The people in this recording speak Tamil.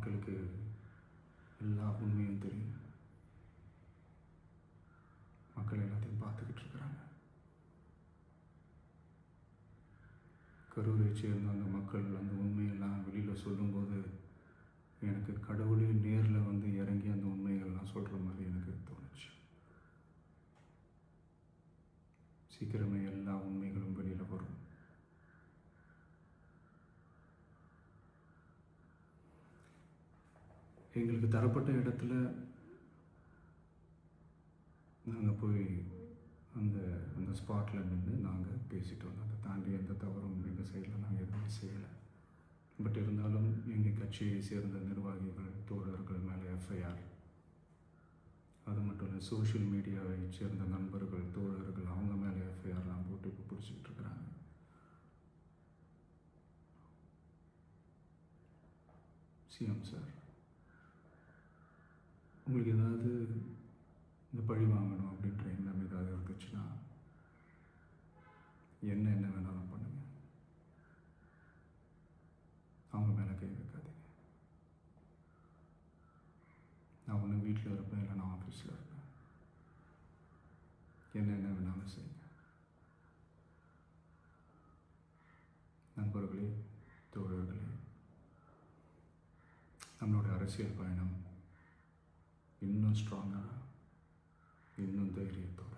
மக்களுக்கு எல்லா உண்மையும் தெரியும். மக்கள் எல்லாத்தையும் பார்த்துக்கிட்டு இருக்கிறாங்க. கரூரை சேர்ந்த அந்த மக்கள் அந்த உண்மையெல்லாம் வெளியில் சொல்லும்போது எனக்கு கடவுளே நேரில் வந்து இறங்கி அந்த உண்மைகள்லாம் சொல்கிற மாதிரி எனக்கு தோணுச்சு. சீக்கிரமே எல்லா உண்மைகளும் வெளியில் வரும். எங்களுக்கு தரப்பட்ட இடத்துல நாங்கள் போய் அந்த அந்த ஸ்பாட்டில் நின்று நாங்கள் பேசிட்டு வந்தோம். அதை தாண்டி எந்த தவறும் எங்கள் சைடில் நாங்கள் எதுவும் செய்யலை. பட் இருந்தாலும் எங்கள் கட்சியை சேர்ந்த நிர்வாகிகள் தோழர்கள் மேலே எஃப்ஐஆர், அது மட்டும் இல்லை சோஷியல் மீடியாவை சேர்ந்த நண்பர்கள் தோழர்கள் அவங்க மேலே எஃப்ஐஆர்லாம் போட்டு இப்போ பிடிச்சிக்கிட்டு இருக்கிறாங்க. சிஎம் சார், உங்களுக்கு ஏதாவது இந்த பழி வாங்கணும் அப்படின்ற எண்ணம் ஏதாவது இருந்துச்சுன்னா என்ன வேணாலும் பண்ணுங்க. அவங்க மேலே கை வைக்காதீங்க. நான் ஒன்று வீட்டில் இருப்பேன், இல்லை நான் ஆஃபீஸில் இருப்பேன். என்ன வேணாலும் செய்யுங்க. நண்பர்களே, தோழர்களே, நம்மளோட அரசியல் பயணம் இன்னும் ஸ்ட்ராங்காக, இன்னும் தைரியத்தோட